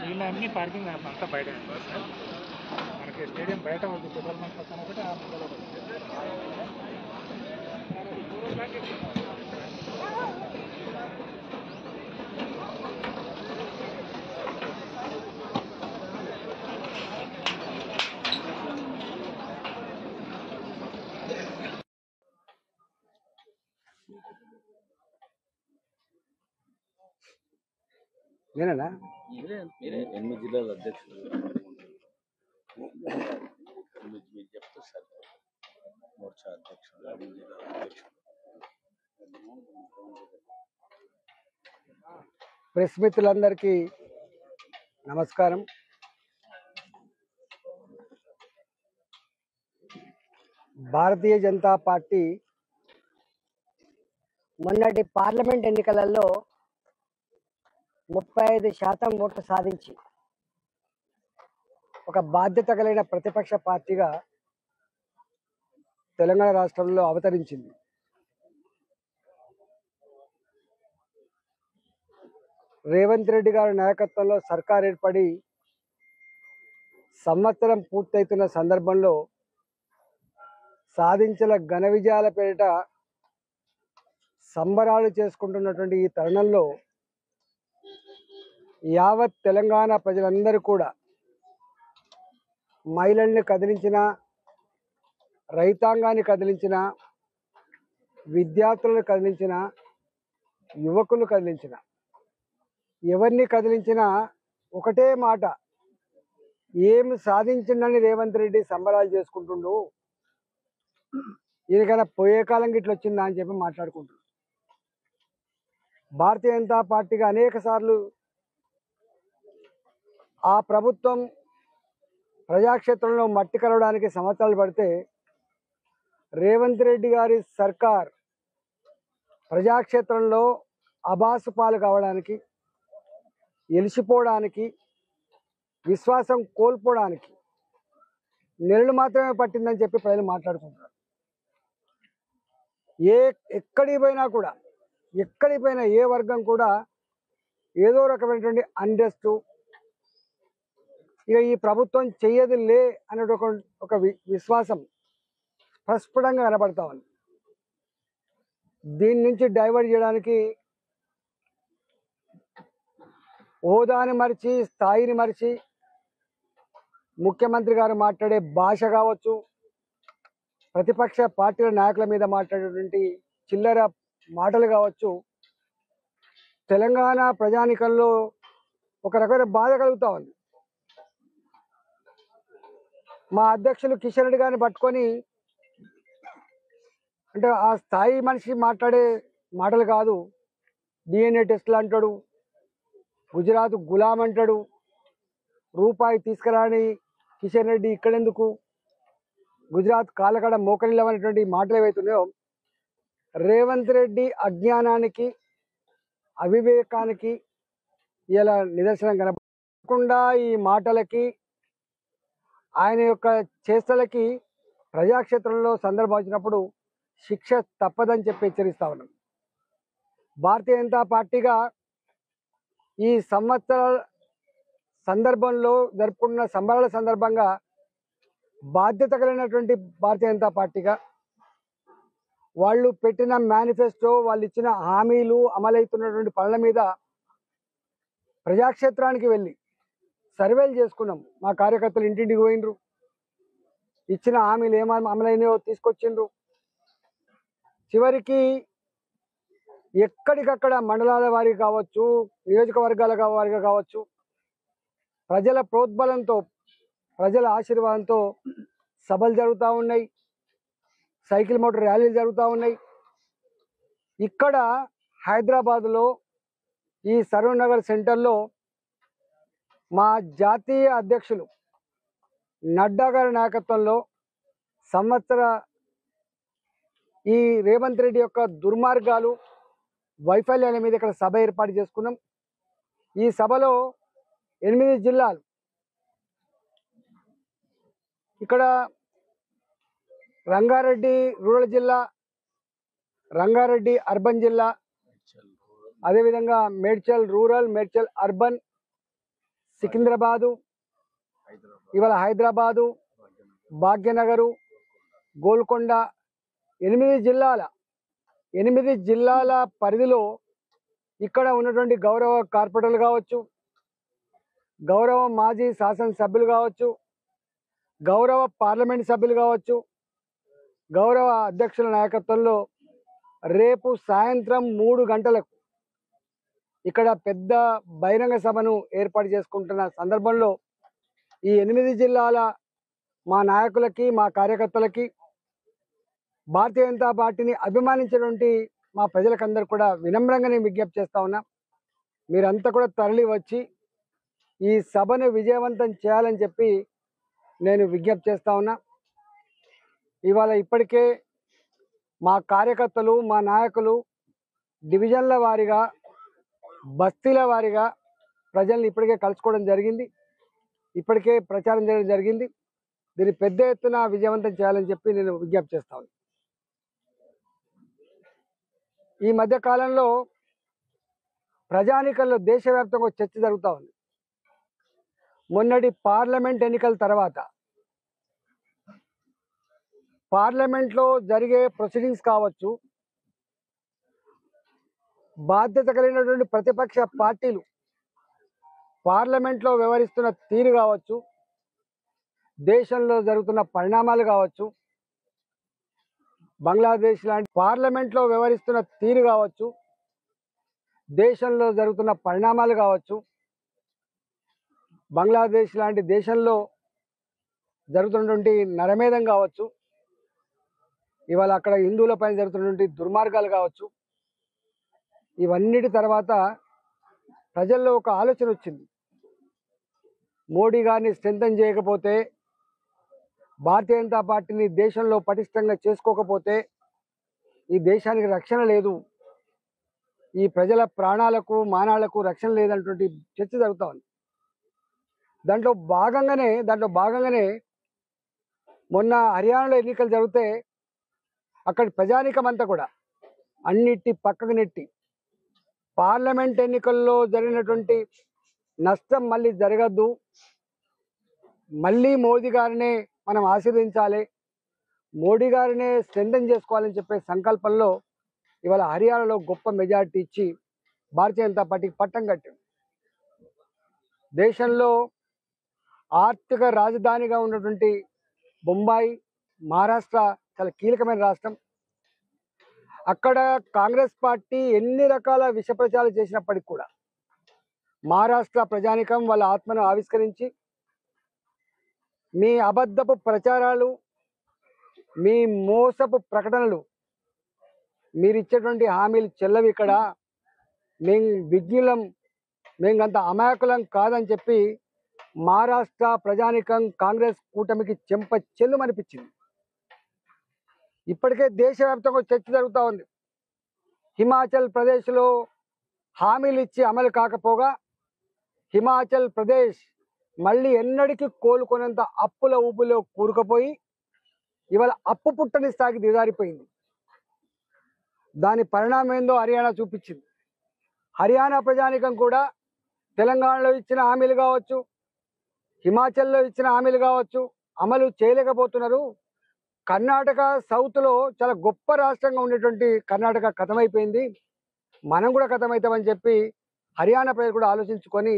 వీళ్ళ అన్ని పార్కింగ్ అంతా బయట సార్. మనకి స్టేడియం బయట ఉంది, పెట్రోల్ బంక్ పక్కన ఒకటి ఆ ముందర ఒకటి. నేనేనా 8 జిల్లాల అధ్యక్షులు మీరు చెప్తారు సార్. మోర్చా అధ్యక్షులు 8 జిల్లాల అధ్యక్షులు. ప్రెస్ మిత్రులందరికీ నమస్కారం. భారతీయ జనతా పార్టీ మొన్నటి పార్లమెంట్ ఎన్నికలలో 35% ఓట్లు సాధించి ఒక బాధ్యత కలిగిన ప్రతిపక్ష పార్టీగా తెలంగాణ రాష్ట్రంలో అవతరించింది. రేవంత్ రెడ్డి గారి నాయకత్వంలో సర్కార్ ఏర్పడి సంవత్సరం పూర్తవుతున్న సందర్భంలో సాధించిన ఘన విజయాల పేరిట సంబరాలు చేసుకుంటున్నటువంటి ఈ తరుణంలో యావత్ తెలంగాణ ప్రజలందరూ కూడా మహిళల్ని కదిలించిన, రైతాంగాన్ని కదిలించిన, విద్యార్థులను కదిలించిన, యువకులు కదిలించిన, ఎవరిని కదిలించినా ఒకటే మాట, ఏమి సాధించిందని రేవంత్ రెడ్డి సంబరాలు చేసుకుంటుండు, ఈయనకైనా పోయే కాలం గిట్ల వచ్చిందా అని చెప్పి మాట్లాడుకుంటున్నాడు. భారతీయ జనతా పార్టీగా అనేక సార్లు ఆ ప్రభుత్వం ప్రజాక్షేత్రంలో మట్టి కలవడానికి సంవత్సరాలు పడితే రేవంత్ రెడ్డి గారి సర్కార్ ప్రజాక్షేత్రంలో అబాసు పాలు కావడానికి, ఎలిసిపోవడానికి, విశ్వాసం కోల్పోవడానికి నెలలు మాత్రమే పట్టిందని చెప్పి ప్రజలు మాట్లాడుకుంటున్నారు. ఎక్కడికి పోయినా ఏ వర్గం కూడా ఏదో రకమైనటువంటి అన్రెస్ట్, ఇక ఈ ప్రభుత్వం చెయ్యదులే అనే ఒక విశ్వాసం స్పష్టంగా కనబడతా ఉంది. దీని నుంచి డైవర్ట్ చేయడానికి హోదాని మరిచి, స్థాయిని మరిచి ముఖ్యమంత్రి గారు మాట్లాడే భాష కావచ్చు, ప్రతిపక్ష పార్టీల నాయకుల మీద మాట్లాడేటువంటి చిల్లర మాటలు కావచ్చు, తెలంగాణ ప్రజానికంలో ఒక రకమైన బాధ కలుగుతూ ఉంది. మా అధ్యక్షులు కిషన్ రెడ్డి గారిని పట్టుకొని, అంటే ఆ స్థాయి మనిషి మాట్లాడే మాటలు కాదు, DNA టెస్టులు అంటాడు, గుజరాత్ గులాం అంటాడు, రూపాయి తీసుకురాని కిషన్ రెడ్డి ఇక్కడెందుకు, గుజరాత్ కాళ్ళకడ మోకరిల్లవనేటువంటి మాటలు ఏవైతున్నాయో రేవంత్ రెడ్డి అజ్ఞానానికి, అవివేకానికి ఇలా నిదర్శనం కనపడకుండా ఈ మాటలకి, ఆయన యొక్క చేష్టలకి ప్రజాక్షేత్రంలో సందర్భం వచ్చినప్పుడు శిక్ష తప్పదని చెప్పి హెచ్చరిస్తా ఉన్నాం. భారతీయ జనతా పార్టీగా ఈ సంవత్సరాల సందర్భంలో జరుపుకున్న సంబరాల సందర్భంగా బాధ్యత కలిగినటువంటి భారతీయ జనతా పార్టీగా వాళ్ళు పెట్టిన మేనిఫెస్టో, వాళ్ళు ఇచ్చిన హామీలు, అమలవుతున్నటువంటి పనుల మీద ప్రజాక్షేత్రానికి వెళ్ళి సర్వేలు చేసుకున్నాం. మా కార్యకర్తలు ఇంటింటికి పోయినరు, ఇచ్చిన హామీలు అమలైనయో తీసుకొచ్చిండ్రు. చివరికి ఎక్కడికక్కడ మండలాల వారికి కావచ్చు, నియోజకవర్గాల వారిగా కావచ్చు, ప్రజల ప్రోద్బలంతో, ప్రజల ఆశీర్వాదంతో సభలు జరుగుతూ ఉన్నాయి, సైకిల్ మోటార్ ర్యాలీలు జరుగుతూ ఉన్నాయి. ఇక్కడ హైదరాబాద్లో ఈ సరూర్ నగర్ సెంటర్లో మా జాతీయ అధ్యక్షులు నడ్డా గారి నాయకత్వంలో ఈ రేవంత్ రెడ్డి యొక్క దుర్మార్గాలు, వైఫల్యాల మీద ఇక్కడ సభ ఏర్పాటు చేసుకున్నాం. ఈ సభలో 8 జిల్లాలు, ఇక్కడ రంగారెడ్డి రూరల్ జిల్లా, రంగారెడ్డి అర్బన్ జిల్లా, అదేవిధంగా మేడ్చల్ రూరల్, మేడ్చల్ అర్బన్, సికింద్రాబాదు, హైదరాబాద్, ఇవాళ హైదరాబాదు, భాగ్యనగరు, గోల్కొండ 8 జిల్లాల 8 జిల్లాల పరిధిలో ఇక్కడ ఉన్నటువంటి గౌరవ కార్పొరేటర్లు కావచ్చు, గౌరవ మాజీ శాసనసభ్యులు కావచ్చు, గౌరవ పార్లమెంట్ సభ్యులు కావచ్చు, గౌరవ అధ్యక్షుల నాయకత్వంలో రేపు సాయంత్రం 3 గంటలకు ఇక్కడ పెద్ద బహిరంగ సభను ఏర్పాటు చేసుకుంటున్న సందర్భంలో ఈ 8 జిల్లాల మా నాయకులకి, మా కార్యకర్తలకి, భారతీయ జనతా పార్టీని అభిమానించినటువంటి మా ప్రజలకందరూ కూడా వినమ్రంగా నేను విజ్ఞప్తి చేస్తా ఉన్నా, మీరంతా కూడా తరలి వచ్చి ఈ సభను విజయవంతం చేయాలని చెప్పి నేను విజ్ఞప్తి చేస్తా ఉన్నా. ఇవాళ ఇప్పటికే మా కార్యకర్తలు, మా నాయకులు డివిజన్ల వారీగా, బస్తీల వారీగా ప్రజల్ని ఇప్పటికే కలుసుకోవడం జరిగింది, ఇప్పటికే ప్రచారం చేయడం జరిగింది. దీన్ని పెద్ద ఎత్తున విజయవంతం చేయాలని చెప్పి నేను విజ్ఞప్తి చేస్తా ఉన్నా. ఈ మధ్య కాలంలో ప్రజానీకంలో దేశవ్యాప్తంగా చర్చ జరుగుతూ ఉంది. మొన్నటి పార్లమెంట్ ఎన్నికల తర్వాత పార్లమెంట్లో జరిగే ప్రొసీడింగ్స్ కావచ్చు, బాధ్యత కలిగినటువంటి ప్రతిపక్ష పార్టీలు పార్లమెంట్లో వ్యవహరిస్తున్న తీరు కావచ్చు, దేశంలో జరుగుతున్న పరిణామాలు కావచ్చు, బంగ్లాదేశ్ లాంటి పార్లమెంట్లో వ్యవహరిస్తున్న తీరు కావచ్చు, దేశంలో జరుగుతున్న పరిణామాలు కావచ్చు, బంగ్లాదేశ్ లాంటి దేశంలో జరుగుతున్నటువంటి నరమేధం కావచ్చు, ఇవాళ అక్కడ హిందువులపైన జరుగుతున్నటువంటి దుర్మార్గాలు కావచ్చు, ఇవన్నిటి తర్వాత ప్రజల్లో ఒక ఆలోచన వచ్చింది. మోడీ గారిని స్ట్రెంథన్ చేయకపోతే, భారతీయ జనతా పార్టీని దేశంలో పటిష్టంగా చేసుకోకపోతే ఈ దేశానికి రక్షణ లేదు, ఈ ప్రజల ప్రాణాలకు మానాలకు రక్షణ లేదన్నటువంటి చర్చ జరుగుతూ ఉంది. దాంట్లో భాగంగానే మొన్న హర్యానాలో ఎన్నికలు జరిగితే అక్కడి ప్రజానీకం అంతా కూడా అన్నిటి పక్కకు నెట్టి పార్లమెంట్ ఎన్నికల్లో జరిగినటువంటి నష్టం మళ్ళీ జరగద్దు, మళ్ళీ మోదీ గారినే మనం ఆశీర్వదించాలి, మోడీ గారినే స్ట్రెంథన్ చేసుకోవాలని చెప్పే సంకల్పంలో ఇవాళ హర్యానాలో గొప్ప మెజార్టీ ఇచ్చి భారతీయ జనతా పార్టీకి పట్టం కట్టింది. దేశంలో ఆర్థిక రాజధానిగా ఉన్నటువంటి బొంబాయి, మహారాష్ట్ర చాలా కీలకమైన రాష్ట్రం. అక్కడ కాంగ్రెస్ పార్టీ ఎన్ని రకాల విష ప్రచారాలు చేసినప్పటికీ కూడా మహారాష్ట్ర ప్రజానికం వాళ్ళ ఆత్మను ఆవిష్కరించి, మీ అబద్ధపు ప్రచారాలు, మీ మోసపు ప్రకటనలు, మీరు ఇచ్చేటువంటి హామీలు చెల్లవి, ఇక్కడ మేము విజ్ఞులం, మేము అంత అమాయకులం కాదని చెప్పి మహారాష్ట్ర ప్రజానికం కాంగ్రెస్ కూటమికి చెంప చెల్లుమనిపించింది. ఇప్పటికే దేశవ్యాప్తంగా చర్చ జరుగుతూ ఉంది. హిమాచల్ ప్రదేశ్లో హామీలు ఇచ్చి అమలు కాకపోగా హిమాచల్ ప్రదేశ్ మళ్ళీ ఎన్నడికి కోలుకునేంత అప్పుల ఊపులో కూరుకుపోయి ఇవాళ అప్పు పుట్టని స్థాయికి దిగజారిపోయింది. దాని పరిణామం ఏందో హర్యానా చూపించింది. హర్యానా ప్రజానికం కూడా తెలంగాణలో ఇచ్చిన హామీలు కావచ్చు, హిమాచల్లో ఇచ్చిన హామీలు కావచ్చు అమలు చేయలేకపోతున్నారు. కర్ణాటక సౌత్లో చాలా గొప్ప రాష్ట్రంగా ఉండేటువంటి కర్ణాటక కథమైపోయింది, మనం కూడా కథమవుతామని చెప్పి హర్యానా ప్రజలు కూడా ఆలోచించుకొని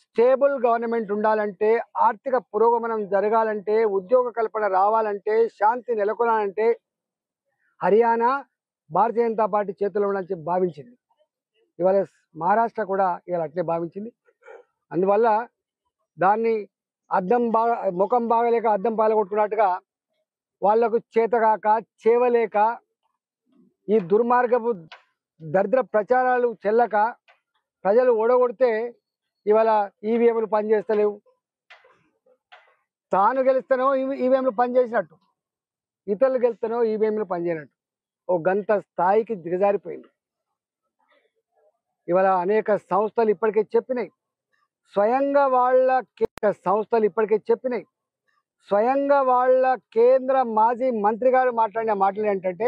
స్టేబుల్ గవర్నమెంట్ ఉండాలంటే, ఆర్థిక పురోగమనం జరగాలంటే, ఉద్యోగ కల్పన రావాలంటే, శాంతి నెలకొనాలంటే హర్యానా భారతీయ జనతా పార్టీ చేతిలో ఉండాలని చెప్పి భావించింది. ఇవాళ మహారాష్ట్ర కూడా ఇవాళ అట్లే భావించింది. అందువల్ల దాన్ని ముఖం బాగలేక అద్దం పాలగొట్టుకున్నట్టుగా వాళ్లకు చేతగాక చేవలేక ఈ దుర్మార్గపు దరిద్ర ప్రచారాలు చెల్లక ప్రజలు ఓడగొడితే ఇవాళ ఈవీఎంలు పనిచేస్తలేవు. తాను గెలుస్తానో ఈవీఎంలు పనిచేసినట్టు, ఇతరులు గెలుస్తానో ఈవీఎంలు పనిచేయనట్టు ఓ గంత స్థాయికి దిగజారిపోయింది. ఇవాళ అనేక సంస్థలు ఇప్పటికే చెప్పినాయి, స్వయంగా వాళ్ళ కేంద్ర మాజీ మంత్రి గారు మాట్లాడిన మాటలు ఏంటంటే,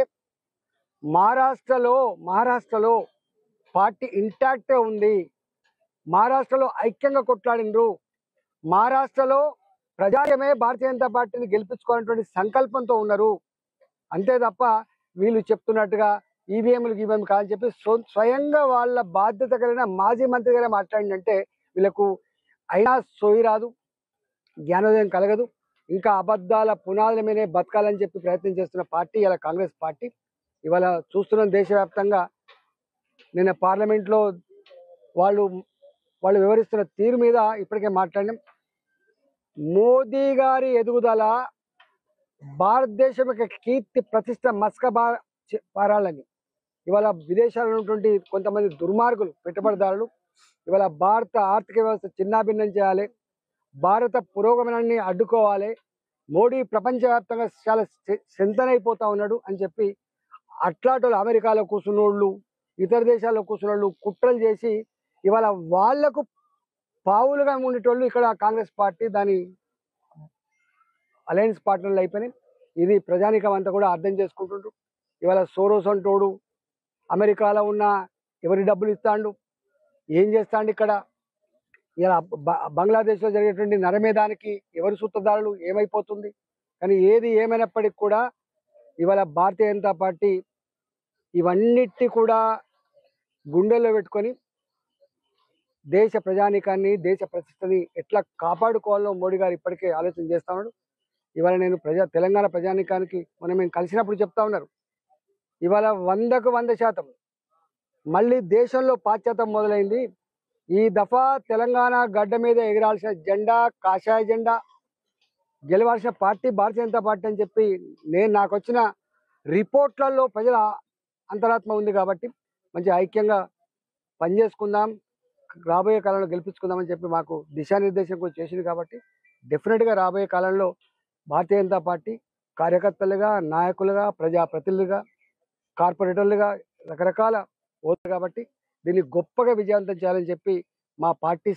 మహారాష్ట్రలో పార్టీ ఇంటాక్టే ఉంది, మహారాష్ట్రలో ఐక్యంగా కొట్లాడినరు, మహారాష్ట్రలో ప్రజాయమే భారతీయ జనతా పార్టీని గెలిపించుకోవాలనేటువంటి సంకల్పంతో ఉన్నారు. అంతే తప్ప వీళ్ళు చెప్తున్నట్టుగా ఈవీఎంలు కాదని చెప్పి స్వయంగా వాళ్ళ బాధ్యత కలిగిన మాజీ మంత్రి గారే మాట్లాడిందంటే వీళ్ళకు అయినా సోయి రాదు, జ్ఞానోదయం కలగదు. ఇంకా అబద్ధాల పునాదుల మీదే బతకాలని చెప్పి ప్రయత్నం చేస్తున్న పార్టీ ఇలా కాంగ్రెస్ పార్టీ. ఇవాళ చూస్తున్నాం దేశవ్యాప్తంగా. నిన్న పార్లమెంట్లో వాళ్ళు వివరిస్తున్న తీరు మీద ఇప్పటికే మాట్లాడినాం. మోదీ గారి ఎదుగుదల భారతదేశం యొక్క కీర్తి ప్రతిష్ట పారాలని ఇవాళ విదేశాల్లో ఉన్నటువంటి కొంతమంది దుర్మార్గులు పెట్టుబడిదారులు ఇవాళ భారత ఆర్థిక వ్యవస్థ చిన్నాభిన్నం చేయాలి, భారత పురోగమనాన్ని అడ్డుకోవాలి, మోడీ ప్రపంచవ్యాప్తంగా చాలా స్ట్రెంథన్ అయిపోతా ఉన్నాడు అని చెప్పి అట్లాంటి అమెరికాలో కూర్చున్నోళ్ళు, ఇతర దేశాల్లో కూర్చున్నోళ్ళు కుట్రలు చేసి ఇవాళ వాళ్లకు పావులుగా ఉండేటోళ్ళు ఇక్కడ కాంగ్రెస్ పార్టీ దాని అలయన్స్ పార్ట్నర్లు అయిపోయినాయి. ఇది ప్రజానీకం అంతా కూడా అర్థం చేసుకుంటుండ్రు. ఇవాళ సోరోస్ అంటోడు అమెరికాలో ఉన్న ఎవరి డబ్బులు ఇస్తాడు, ఏం చేస్తాడు ఇక్కడ, ఇలా బంగ్లాదేశ్లో జరిగేటువంటి నరమేధానికి ఎవరి సూత్రధారులు, ఏమైపోతుంది. కానీ ఏది ఏమైనప్పటికీ కూడా ఇవాళ భారతీయ జనతా పార్టీ ఇవన్నిటి కూడా గుండెల్లో పెట్టుకొని దేశ ప్రజానీకాన్ని, దేశ ప్రతిష్టని ఎట్లా కాపాడుకోవాలో మోడీ గారు ఇప్పటికే ఆలోచన చేస్తా ఉన్నాడు. ఇవాళ నేను తెలంగాణ ప్రజానీకానికి మేము కలిసినప్పుడు చెప్తా ఉన్నారు, ఇవాళ 100కు 100% మళ్ళీ దేశంలో పాశ్చాత్యం మొదలైంది. ఈ దఫా తెలంగాణ గడ్డ మీద ఎగరాల్సిన జెండా కాషాయ జెండా, గెలవాల్సిన పార్టీ భారతీయ జనతా పార్టీ అని చెప్పి నాకు వచ్చిన రిపోర్ట్లలో ప్రజల అంతరాత్మ ఉంది. కాబట్టి మంచి ఐక్యంగా పనిచేసుకుందాం, రాబోయే కాలంలో గెలిపించుకుందామని చెప్పి మాకు దిశానిర్దేశం కూడా చేసింది. కాబట్టి డెఫినెట్గా రాబోయే కాలంలో భారతీయ జనతా పార్టీ కార్యకర్తలుగా, నాయకులుగా, ప్రజాప్రతినిధులుగా, కార్పొరేటర్లుగా రకరకాల ఓట్లు కాబట్టి దీన్ని గొప్పగా విజయవంతం చేయాలని చెప్పి మా పార్టీ